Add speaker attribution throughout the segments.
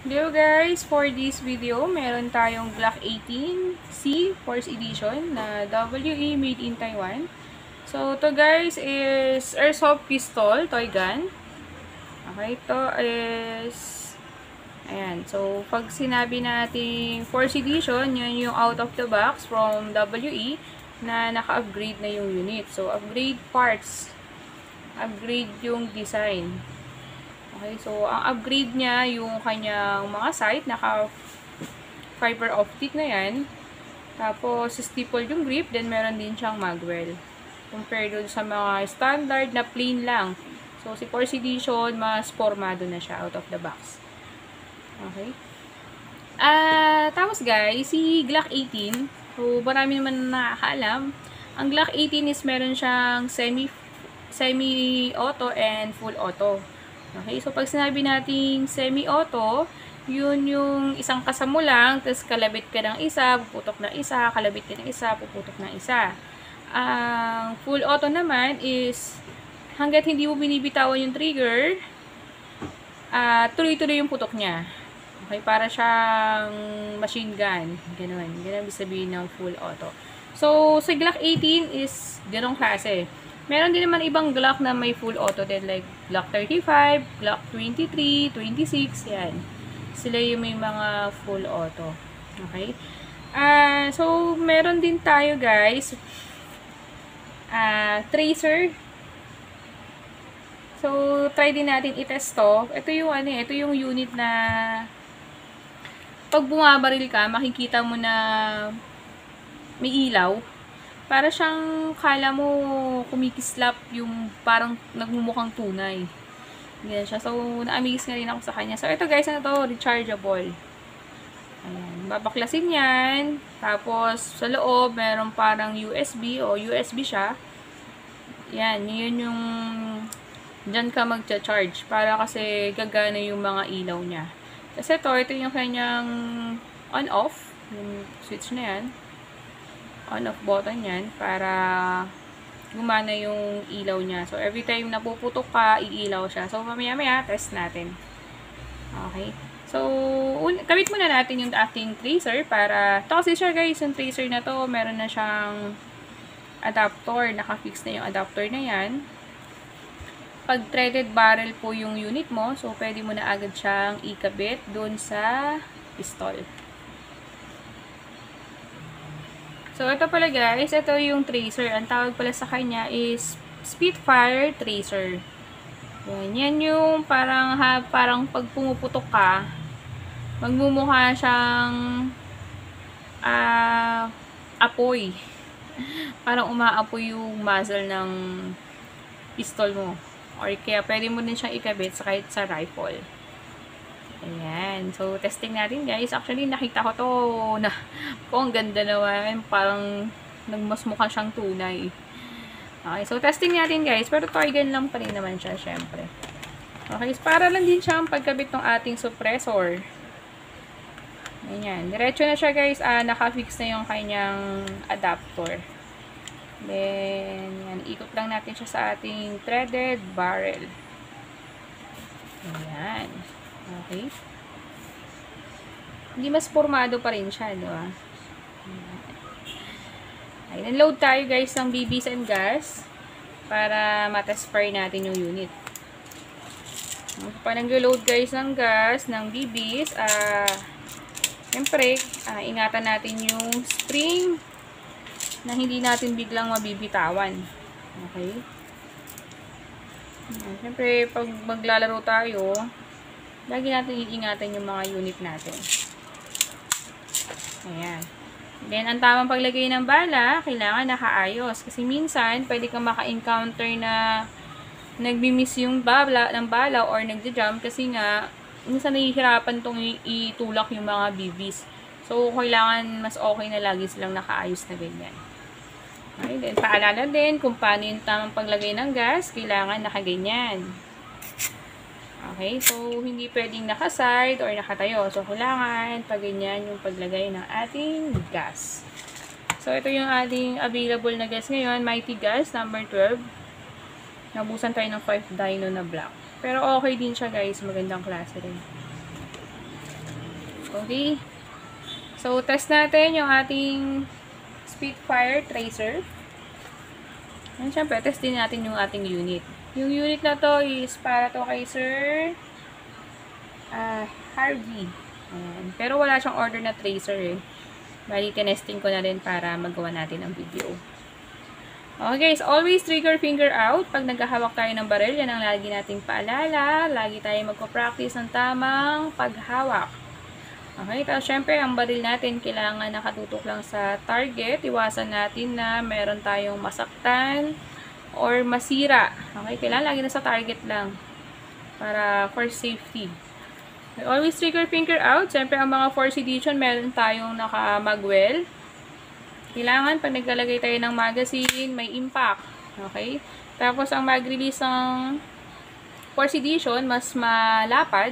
Speaker 1: Hello guys! For this video, meron tayong Glock 18C Force Edition na WE made in Taiwan. So, to guys is airsoft pistol, toy gun. Okay, ito is ayan. So, pag sinabi natin Force Edition, yun yung out of the box from WE na naka-upgrade na yung unit. So, upgrade parts. Upgrade yung design. Okay, so ang upgrade niya, yung kanyang mga sight, naka fiber optic na yan. Tapos, staple yung grip, then meron din siyang magwell. Compared dun sa mga standard na plain lang. So, si Force Edition, mas formado na siya out of the box. Okay. Tapos guys, si Glock 18, so marami naman nakakaalam. Ang Glock 18 is meron siyang semi-auto and full auto. Okay, so pag sinabi nating semi-auto, yun yung isang kasamo lang, tapos kalabit ka ng isa, puputok ng isa, kalabit ka ng isa, puputok ng isa. Ang full auto naman is, hanggat hindi mo binibitawan yung trigger, tuloy-tuloy yung putok niya. Okay, para siyang machine gun. Ganun. Ganun ibig sabihin ng full auto. So, sa Glock 18 is ganong klase. Meron din naman ibang Glock na may full auto din, like Glock 35, Glock 23, 26, yan. Sila yung may mga full auto. Okay? So, meron din tayo guys, tracer. So, try din natin i-test to. Ito yung ito yung unit na pag bumabaril ka, makikita mo na may ilaw. Para siyang kala mo kumikislap yung parang nagmumukhang tunay. Ganyan siya. So, na-amaze nga rin ako sa kanya. So, ito guys, ano to? Rechargeable. Ayan. Babaklasin yan. Tapos, sa loob, meron parang USB o USB siya. Yan. Yun yung dyan ka mag-charge. Para kasi gagana yung mga ilaw niya. Kasi ito yung kanyang on-off. Yung switch na yan. On-off button yan para gumana yung ilaw niya. So, every time na puputok ka, iilaw siya. So, mamaya-maya, test natin. Okay. So, kabit muna natin yung ating tracer para, ito kasi siya guys, yung tracer na to, meron na siyang adapter. Naka-fix na yung adapter na yan. Pag threaded barrel po yung unit mo, so, pwede mo na agad siyang ikabit dun sa pistol. So, ito pala guys, ito yung tracer. Ang tawag pala sa kanya is Spitfire Tracer. Yan yung parang pag pumuputok ka, magmumukha siyang apoy. Parang umaapoy yung muzzle ng pistol mo. Or kaya pwede mo din siyang ikabit kahit sa rifle. Ayan. So, testing natin guys. Actually, nakita ko to na ang ganda naman. Parang nagmas mukha siyang tunay. Okay. So, testing natin guys. Pero toy gun lang pa rin naman siya, syempre. Okay. So, para lang din siya ang pagkabit ng ating suppressor. Ayan. Diretso na siya guys. Naka-fix na yung kanyang adapter. Then, yan. Ikot lang natin siya sa ating threaded barrel. Ayan. Okay. Hindi mas formado pa rin siya, di ba? Ay, load tayo guys ng BBs and gas para matest fire natin yung unit. Pag nag-load guys ng gas, ng BBs, siyempre, ingatan natin yung spring na hindi natin biglang mabibitawan. Okay? Siyempre, pag maglalaro tayo, lagi natin iingatan yung mga unit natin. Ayan. Then, ang tamang paglagay ng bala, kailangan nakaayos. Kasi minsan, pwede kang maka-encounter na nagbi-miss yung bala or nagja-jump kasi nga, minsan nahihirapan itong itulak yung mga BBs. So, kailangan mas okay na lagi silang nakaayos na ganyan. Okay, then, paalala din kung paano yung tamang paglagay ng gas, kailangan nakaganyan. Okay, so hindi pwedeng naka-side or nakatayo. So, kailangan pag ganyan yung paglagay ng ating gas. So, ito yung ating available na gas ngayon. Mighty Gas, number 12. Nabusan tayo ng 5 dyno na black. Pero okay din siya guys. Magandang klase rin. Okay? So, test natin yung ating Spitfire tracer. And syempre, test din natin yung ating unit. Yung unit na to is para to kay Sir Harvey. Ayan. Pero wala siyang order na tracer eh. Bali, tinesting ko na rin para magawa natin ang video. Okay, so always trigger finger out. Pag naghahawak tayo ng baril, yan ang lagi nating paalala. Lagi tayo magpa-practice ng tamang paghawak. Okay, tapos syempre, ang baril natin kailangan nakatutok lang sa target. Iwasan natin na meron tayong masaktan or masira. Okay, kailangan lagi na sa target lang para for safety. Always trigger finger out. Syempre, ang mga force edition, meron tayong naka-magwell. Kailangan, pag naglalagay tayo ng magazine, may impact. Okay? Tapos, ang mag-release ng force edition, mas malapad.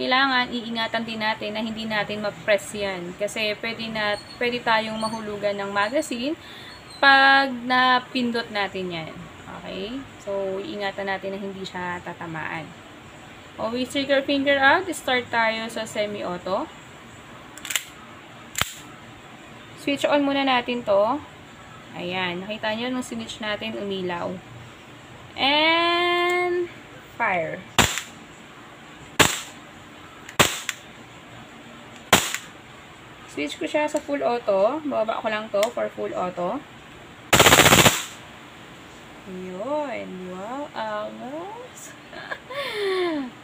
Speaker 1: Kailangan, iingatan din natin na hindi natin ma-press yan. Kasi, pwede tayong mahulugan ng magazine pag napindot natin yan. Okay? So, iingatan natin na hindi siya tatamaan. Always trigger finger out. Start tayo sa semi-auto. Switch on muna natin to. Ayan. Nakita nyo nung switch natin, umilaw. And fire. Switch ko siya sa full auto. Bababa ko lang to for full auto. Ayun. Wow. Angas.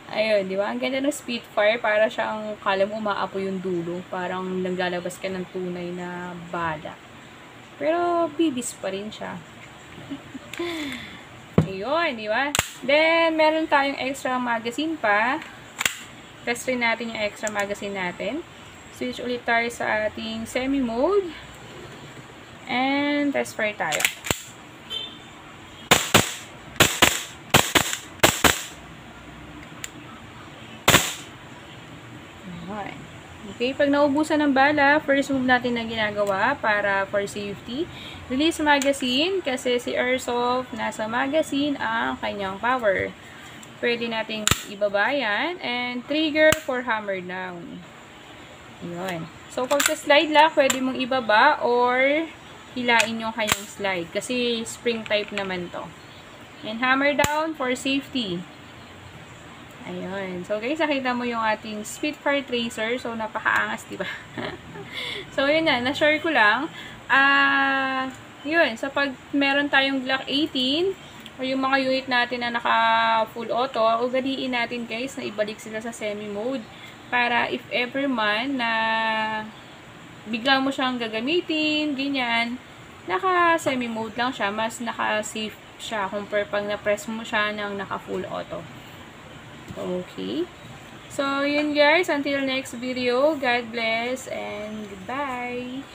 Speaker 1: Ayun, di ba? Ang ganda ng Spitfire. Para siyang, kala mo umaapoy yung dulo. Parang naglalabas ka ng tunay na bala. Pero, bibis pa rin siya. Ayun, di ba? Then, meron tayong extra magazine pa. Test rin natin yung extra magazine natin. Switch ulit tayo sa ating semi-mode. And, test fire tayo. Okay, pag naubusan ng bala, first move natin na ginagawa para for safety, release magazine kasi si Airsoft nasa magazine ang kanyang power. Pwede nating ibaba yan and trigger for hammer down. Yun. So, pag sa slide lock, pwede mong ibaba or hilain yung kanyang slide kasi spring type naman to. And hammer down for safety. Ayun. So, guys, nakita mo yung ating Spitfire tracer. So, napakaangas, diba? So, yun na. Na-share ko lang. Yun. So, pag meron tayong Glock 18, o yung mga unit natin na naka-full auto, ugaliin natin, guys, na ibalik sila sa semi-mode. Para if ever man na bigla mo siyang gagamitin, ganyan, naka-semi-mode lang siya. Mas naka-safe siya compare pag na-press mo siya ng naka-full auto. Okay. So, yun guys. Until next video. God bless and goodbye.